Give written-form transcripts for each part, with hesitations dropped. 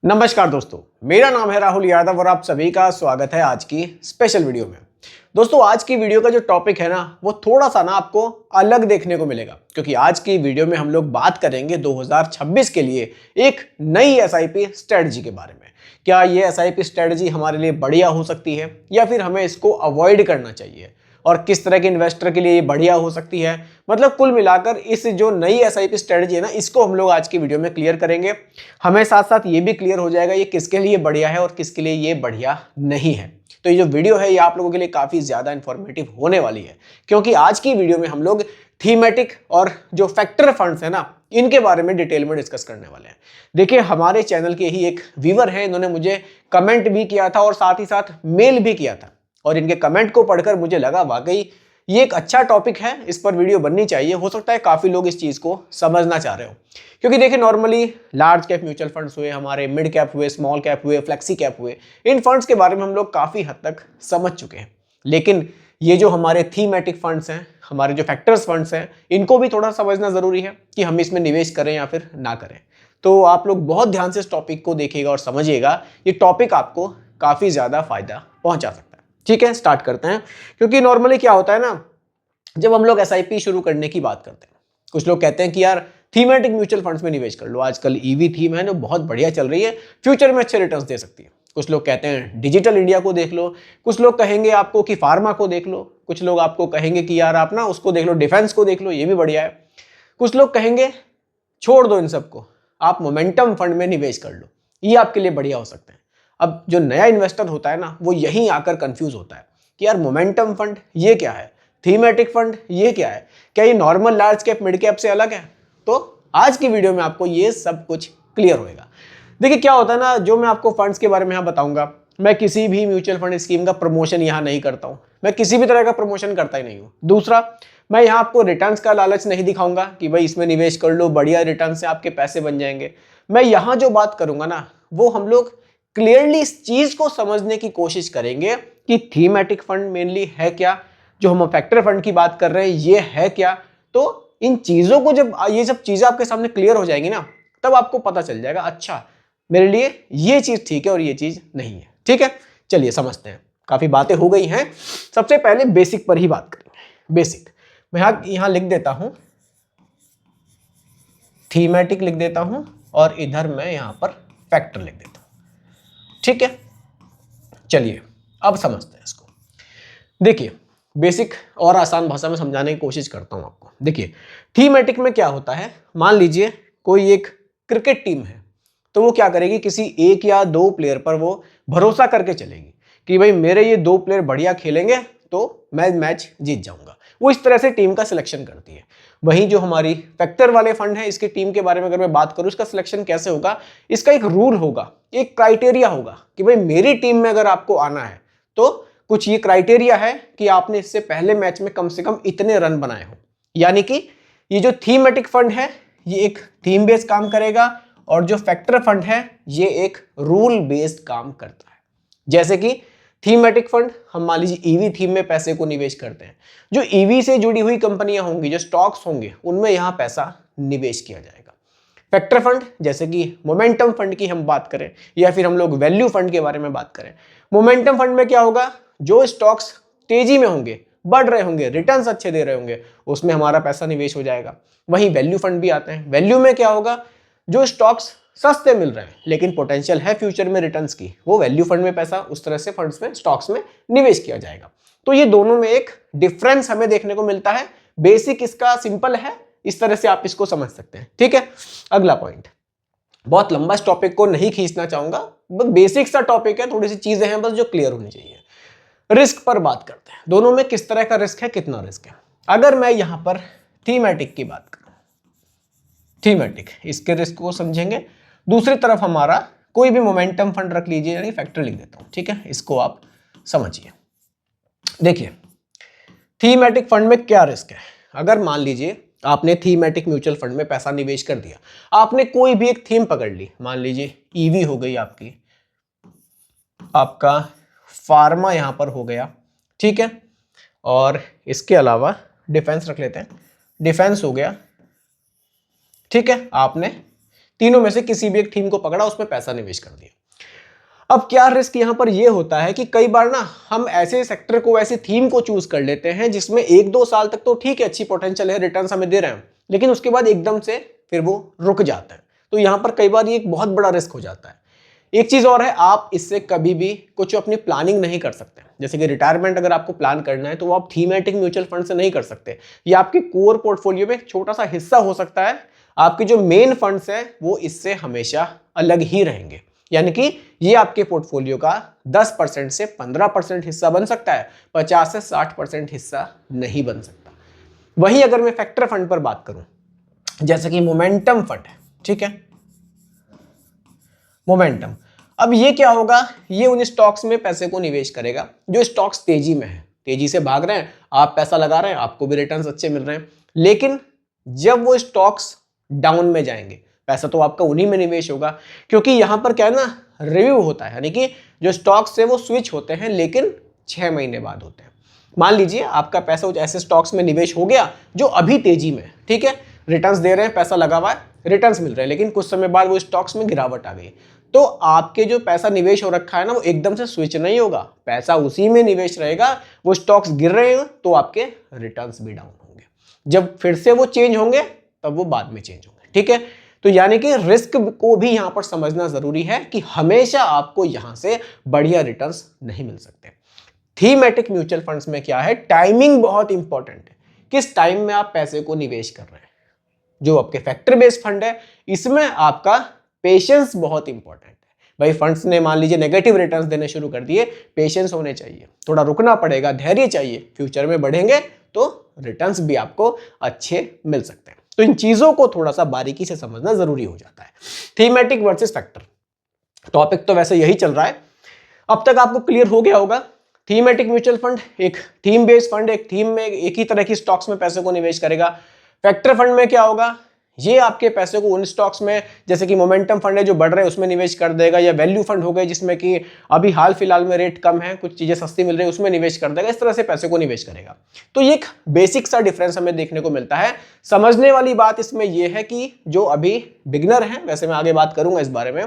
नमस्कार दोस्तों, मेरा नाम है राहुल यादव और आप सभी का स्वागत है आज की स्पेशल वीडियो में। दोस्तों, आज की वीडियो का जो टॉपिक है ना, वो थोड़ा सा ना आपको अलग देखने को मिलेगा, क्योंकि आज की वीडियो में हम लोग बात करेंगे 2026 के लिए एक नई एसआईपी स्ट्रेटजी के बारे में। क्या ये एसआईपी स्ट्रेटजी हमारे लिए बढ़िया हो सकती है या फिर हमें इसको अवॉइड करना चाहिए, और किस तरह के इन्वेस्टर के लिए ये बढ़िया हो सकती है। मतलब कुल मिलाकर इस जो नई एसआईपी स्ट्रेटजी है ना, इसको हम लोग आज की वीडियो में क्लियर करेंगे। हमें साथ साथ ये भी क्लियर हो जाएगा ये किसके लिए बढ़िया है और किसके लिए ये बढ़िया नहीं है। तो ये जो वीडियो है ये आप लोगों के लिए काफी ज्यादा इंफॉर्मेटिव होने वाली है, क्योंकि आज की वीडियो में हम लोग थीमेटिक और जो फैक्टर फंड्स है ना, इनके बारे में डिटेल में डिस्कस करने वाले हैं। देखिए, हमारे चैनल के ही एक व्यूअर है, इन्होंने मुझे कमेंट भी किया था और साथ ही साथ मेल भी किया था, और इनके कमेंट को पढ़कर मुझे लगा वाकई ये एक अच्छा टॉपिक है, इस पर वीडियो बननी चाहिए। हो सकता है काफी लोग इस चीज को समझना चाह रहे हो, क्योंकि देखिए normally large cap mutual funds हुए, हमारे मिड कैप हुए, स्मॉल कैप हुए, फ्लेक्सी कैप हुए, इन फंड्स के बारे में हम लोग काफी हद तक समझ चुके हैं। लेकिन ये जो हमारे थीमेटिक फंड्स हैं, हमारे जो फैक्टर्स फंड्स हैं, इनको भी थोड़ा समझना जरूरी है कि हम इसमें निवेश करें या फिर ना करें। तो आप लोग बहुत ध्यान से इस टॉपिक को देखिएगा और समझिएगा, ये टॉपिक आपको काफी ज्यादा फायदा पहुंचा सकता है। ठीक है, स्टार्ट करते हैं। क्योंकि नॉर्मली क्या होता है ना, जब हम लोग एसआईपी शुरू करने की बात करते हैं, कुछ लोग कहते हैं कि यार थीमेटिक म्यूचुअल फंड्स में निवेश कर लो, आजकल ईवी थीम है जो बहुत बढ़िया चल रही है, फ्यूचर में अच्छे रिटर्न्स दे सकती है। कुछ लोग कहते हैं डिजिटल इंडिया को देख लो, कुछ लोग कहेंगे आपको कि फार्मा को देख लो, कुछ लोग आपको कहेंगे कि यार आप ना उसको देख लो, डिफेंस को देख लो, ये भी बढ़िया है। कुछ लोग कहेंगे छोड़ दो इन सबको, आप मोमेंटम फंड में निवेश कर लो, ये आपके लिए बढ़िया हो सकते हैं। अब जो नया इन्वेस्टर होता है ना, वो यहीं आकर कंफ्यूज होता है कि यार मोमेंटम फंड ये क्या है, थीमेटिक फंड ये क्या है, क्या ये normal large cap mid cap से अलग है। तो आज की वीडियो में आपको ये सब कुछ क्लियर होएगा। देखिए क्या होता है ना, जो मैं आपको फंड्स के बारे में यहाँ बताऊंगा, मैं किसी भी म्यूचुअल फंड स्कीम का प्रमोशन यहाँ नहीं करता हूँ, मैं किसी भी तरह का प्रमोशन करता ही नहीं हूँ। दूसरा, मैं यहाँ आपको रिटर्न्स का लालच नहीं दिखाऊंगा कि भाई इसमें निवेश कर लो, बढ़िया रिटर्न से आपके पैसे बन जाएंगे। मैं यहाँ जो बात करूंगा ना, वो हम लोग क्लियरली इस चीज को समझने की कोशिश करेंगे कि थीमेटिक फंड मेनली है क्या, जो हम फैक्टर फंड की बात कर रहे हैं ये है क्या। तो इन चीजों को जब ये सब चीजें आपके सामने क्लियर हो जाएंगी ना, तब आपको पता चल जाएगा अच्छा मेरे लिए ये चीज ठीक है और ये चीज नहीं है। ठीक है, चलिए समझते हैं। काफी बातें हो गई हैं, सबसे पहले बेसिक पर ही बात करेंगे। बेसिक मैं यहां लिख देता हूं, थीमेटिक लिख देता हूं, और इधर मैं यहां पर फैक्टर लिख देता हूं। ठीक है, चलिए अब समझते हैं इसको। देखिए बेसिक और आसान भाषा में समझाने की कोशिश करता हूं आपको। देखिए थीमेटिक में क्या होता है, मान लीजिए कोई एक क्रिकेट टीम है, तो वो क्या करेगी, किसी एक या दो प्लेयर पर वो भरोसा करके चलेगी कि भाई मेरे ये दो प्लेयर बढ़िया खेलेंगे तो मैं मैच जीत जाऊंगा। वो इस तरह से टीम का सिलेक्शन करती है। वहीं जो हमारी फैक्टर वाले फंड है, इसकी टीम के बारे में अगर मैं बात करूं, इसका सिलेक्शन कैसे होगा, इसका एक रूल होगा, एक क्राइटेरिया होगा कि भाई मेरी टीम में अगर आपको आना है तो कुछ ये क्राइटेरिया है कि आपने इससे पहले मैच में कम से कम इतने रन बनाए हो। यानी कि ये जो थीमेटिक फंड है ये एक थीम बेस्ड काम करेगा, और जो फैक्टर फंड है ये एक रूल बेस्ड काम करता है। जैसे कि थीमेटिक फंड, हम मान लीजिए ईवी थीम में पैसे को निवेश करते हैं, जो ईवी से जुड़ी हुई कंपनियां होंगी, जो स्टॉक्स होंगे, उनमें यहां पैसा निवेश किया जाएगा। फैक्टर फंड जैसे कि मोमेंटम फंड की हम बात करें, या फिर हम लोग वैल्यू फंड के बारे में बात करें, मोमेंटम फंड में क्या होगा, जो स्टॉक्स तेजी में होंगे, बढ़ रहे होंगे, रिटर्न्स अच्छे दे रहे होंगे, उसमें हमारा पैसा निवेश हो जाएगा। वहीं वैल्यू फंड भी आते हैं। वैल्यू में क्या होगा, जो स्टॉक्स सस्ते मिल रहे हैं लेकिन पोटेंशियल है फ्यूचर में रिटर्न्स की, वो वैल्यू फंड में पैसा उस तरह से फंड्स में, स्टॉक्स में निवेश किया जाएगा। तो ये दोनों में एक डिफरेंस हमें देखने को मिलता है। बेसिक इसका सिंपल है, इस तरह से आप इसको समझ सकते हैं। ठीक है, अगला पॉइंट, बहुत लंबा इस टॉपिक को नहीं खींचना चाहूंगा, बस बेसिक सा टॉपिक है, थोड़ी सी चीजें हैं बस जो क्लियर होनी चाहिए। रिस्क पर बात करते हैं, दोनों में किस तरह का रिस्क है, कितना रिस्क है। अगर मैं यहां पर थीमेटिक की बात करूं, थीमेटिक इसके रिस्क को समझेंगे। दूसरी तरफ हमारा कोई भी मोमेंटम फंड रख लीजिए, यानी फैक्टर लिख देता हूं। ठीक है, इसको आप समझिए। देखिए थीमेटिक फंड में क्या रिस्क है। अगर मान लीजिए आपने थीमेटिक म्यूचुअल फंड में पैसा निवेश कर दिया, आपने कोई भी एक थीम पकड़ ली, मान लीजिए ईवी हो गई आपकी, आपका फार्मा यहां पर हो गया, ठीक है, और इसके अलावा डिफेंस रख लेते हैं, डिफेंस हो गया। ठीक है, आपने तीनों में से किसी भी एक थीम को पकड़ा, उसमें पैसा निवेश कर दिया। अब क्या रिस्क यहां पर यह होता है कि कई बार ना हम ऐसे सेक्टर को, ऐसी थीम को चूज कर लेते हैं जिसमें 1-2 साल तक तो ठीक है, अच्छी पोटेंशियल है, रिटर्न हमें दे रहे हैं, लेकिन उसके बाद एकदम से फिर वो रुक जाता है। तो यहां पर कई बार ये एक बहुत बड़ा रिस्क हो जाता है। एक चीज और है, आप इससे कभी भी कुछ अपनी प्लानिंग नहीं कर सकते। जैसे कि रिटायरमेंट अगर आपको प्लान करना है तो वो आप थीमेटिक म्यूचुअल फंड से नहीं कर सकते। ये आपके कोर पोर्टफोलियो में एक छोटा सा हिस्सा हो सकता है, आपके जो मेन फंड्स हैं वो इससे हमेशा अलग ही रहेंगे। यानी कि ये आपके पोर्टफोलियो का 10% से 15% हिस्सा बन सकता है, 50 से 60% हिस्सा नहीं बन सकता। वही अगर मैं फैक्टर फंड पर बात करूं, जैसे कि मोमेंटम फंड है, ठीक है, मोमेंटम। अब ये क्या होगा, ये उन स्टॉक्स में पैसे को निवेश करेगा जो स्टॉक्स तेजी में है, तेजी से भाग रहे हैं, आप पैसा लगा रहे हैं, आपको भी रिटर्न्स अच्छे मिल रहे हैं। लेकिन जब वो स्टॉक्स डाउन में जाएंगे, पैसा तो आपका उन्हीं में निवेश होगा, क्योंकि यहां पर क्या है ना, रिव्यू होता है, यानी कि जो स्टॉक्स है वो स्विच होते हैं, लेकिन 6 महीने बाद होते हैं। मान लीजिए आपका पैसा कुछ ऐसे स्टॉक्स में निवेश हो गया जो अभी तेजी में, ठीक है, रिटर्न्स दे रहे हैं, पैसा लगा हुआ है, रिटर्न्स मिल रहे हैं, लेकिन कुछ समय बाद वो स्टॉक्स में गिरावट आ गई, तो आपके जो पैसा निवेश हो रखा है ना, वो एकदम से स्विच नहीं होगा, पैसा उसी में निवेश रहेगा। वो स्टॉक्स गिर रहे हैं तो आपके रिटर्न्स भी डाउन होंगे, जब फिर से वो चेंज होंगे तब वो बाद में चेंज होंगे, ठीक है। तो यानी कि रिस्क को भी यहां पर समझना जरूरी है कि हमेशा आपको यहां से बढ़िया रिटर्न्स नहीं मिल सकते। थीमेटिक म्यूचुअल फंड्स में क्या है, टाइमिंग बहुत इंपॉर्टेंट है, किस टाइम में आप पैसे को निवेश कर रहे हैं। जो आपके फैक्टर बेस्ड फंड है, इसमें आपका पेशेंस बहुत इंपॉर्टेंट है। भाई फंड्स ने मान लीजिए नेगेटिव रिटर्न्स देने शुरू कर दिए, पेशेंस होने चाहिए, थोड़ा रुकना पड़ेगा, धैर्य चाहिए, फ्यूचर में बढ़ेंगे तो रिटर्न्स भी आपको अच्छे मिल सकते हैं। तो इन चीजों को थोड़ा सा बारीकी से समझना जरूरी हो जाता है। थीमेटिक वर्सेस फैक्टर टॉपिक तो वैसे यही चल रहा है, अब तक आपको क्लियर हो गया होगा। थीमेटिक म्यूचुअल फंड एक थीम बेस्ड फंड, एक थीम में एक ही तरह की स्टॉक्स में पैसे को निवेश करेगा। फैक्टर फंड में क्या होगा, ये आपके पैसे को उन स्टॉक्स में, जैसे कि मोमेंटम फंड है जो बढ़ रहे हैं उसमें निवेश कर देगा, या वैल्यू फंड हो गए जिसमें कि अभी हाल फिलहाल में रेट कम है, कुछ चीजें सस्ती मिल रही है, उसमें निवेश कर देगा। इस तरह से पैसे को निवेश करेगा। तो ये एक बेसिक सा डिफरेंस हमें देखने को मिलता है। समझने वाली बात इसमें यह है कि जो अभी बिगनर है, वैसे मैं आगे बात करूंगा इस बारे में,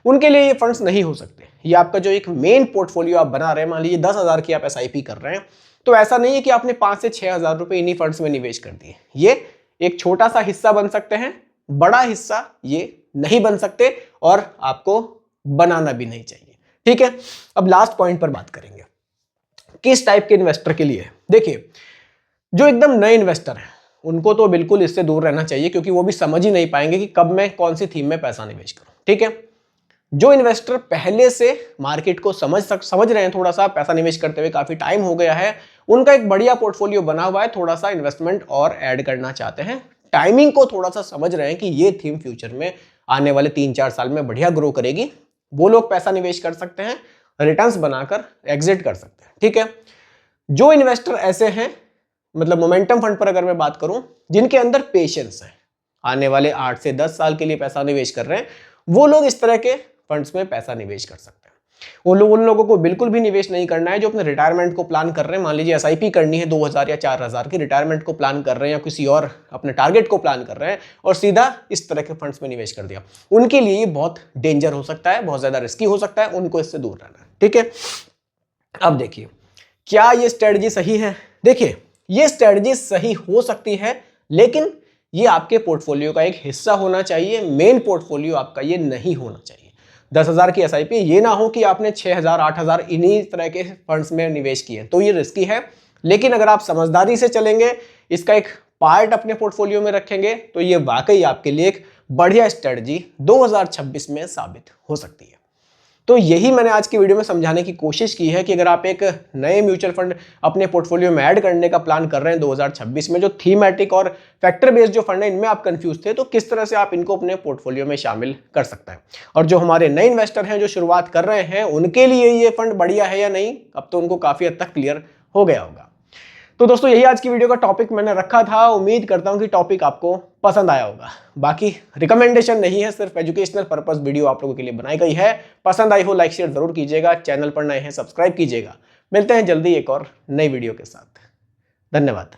उनके लिए ये फंड्स नहीं हो सकते। ये आपका जो एक मेन पोर्टफोलियो आप बना रहे हैं, मान लीजिए 10,000 की आप SIP कर रहे हैं, तो ऐसा नहीं है कि आपने 5 से 6,000 रुपए इन्हीं फंड्स में निवेश कर दिए। ये एक छोटा सा हिस्सा बन सकते हैं, बड़ा हिस्सा ये नहीं बन सकते, और आपको बनाना भी नहीं चाहिए, ठीक है। अब लास्ट पॉइंट पर बात करेंगे, किस टाइप के इन्वेस्टर के लिए। देखिए, जो एकदम नए इन्वेस्टर हैं उनको तो बिल्कुल इससे दूर रहना चाहिए, क्योंकि वो भी समझ ही नहीं पाएंगे कि कब मैं कौन सी थीम में पैसा निवेश करूं, ठीक है। जो इन्वेस्टर पहले से मार्केट को समझ रहे हैं, थोड़ा सा पैसा निवेश करते हुए काफी टाइम हो गया है, उनका एक बढ़िया पोर्टफोलियो बना हुआ है, थोड़ा सा इन्वेस्टमेंट और ऐड करना चाहते हैं, टाइमिंग को थोड़ा सा समझ रहे हैं कि ये थीम फ्यूचर में आने वाले 3-4 साल में बढ़िया ग्रो करेगी, वो लोग पैसा निवेश कर सकते हैं, रिटर्न्स बनाकर एग्जिट कर सकते हैं, ठीक है। जो इन्वेस्टर ऐसे हैं, मतलब मोमेंटम फंड पर अगर मैं बात करूं, जिनके अंदर पेशेंस है, आने वाले 8 से 10 साल के लिए पैसा निवेश कर रहे हैं, वो लोग इस तरह के फंड्स में पैसा निवेश कर सकते हैं। उन लोगों को बिल्कुल भी निवेश नहीं करना है जो अपने रिटायरमेंट को प्लान कर रहे हैं। मान लीजिए SIP करनी है 2,000 या 4,000 की, रिटायरमेंट को प्लान कर रहे हैं या किसी और अपने टारगेट को प्लान कर रहे हैं, और सीधा इस तरह के फंड्स में निवेश कर दिया, उनके लिए ये बहुत डेंजर हो सकता है, बहुत ज्यादा रिस्की हो सकता है, उनको इससे दूर रहना है, ठीक है। अब देखिए, क्या ये स्ट्रेटजी सही है? देखिए, ये स्ट्रेटजी सही हो सकती है, लेकिन ये आपके पोर्टफोलियो का एक हिस्सा होना चाहिए, मेन पोर्टफोलियो आपका ये नहीं होना चाहिए। 10,000 की SIP, ये ना हो कि आपने 6,000 8,000 इन्हीं तरह के फंड्स में निवेश किए, तो ये रिस्की है। लेकिन अगर आप समझदारी से चलेंगे, इसका एक पार्ट अपने पोर्टफोलियो में रखेंगे, तो ये वाकई आपके लिए एक बढ़िया स्ट्रेटजी 2026 में साबित हो सकती है। तो यही मैंने आज की वीडियो में समझाने की कोशिश की है कि अगर आप एक नए म्यूचुअल फंड अपने पोर्टफोलियो में ऐड करने का प्लान कर रहे हैं 2026 में, जो थीमेटिक और फैक्टर बेस्ड जो फंड है इनमें आप कंफ्यूज थे, तो किस तरह से आप इनको अपने पोर्टफोलियो में शामिल कर सकते हैं। और जो हमारे नए इन्वेस्टर हैं जो शुरुआत कर रहे हैं, उनके लिए ये फंड बढ़िया है या नहीं, अब तो उनको काफी हद तक क्लियर हो गया होगा। तो दोस्तों, यही आज की वीडियो का टॉपिक मैंने रखा था। उम्मीद करता हूं कि टॉपिक आपको पसंद आया होगा। बाकी रिकमेंडेशन नहीं है, सिर्फ एजुकेशनल पर्पस वीडियो आप लोगों के लिए बनाई गई है। पसंद आई हो लाइक शेयर जरूर कीजिएगा, चैनल पर नए हैं सब्सक्राइब कीजिएगा। मिलते हैं जल्दी एक और नई वीडियो के साथ। धन्यवाद।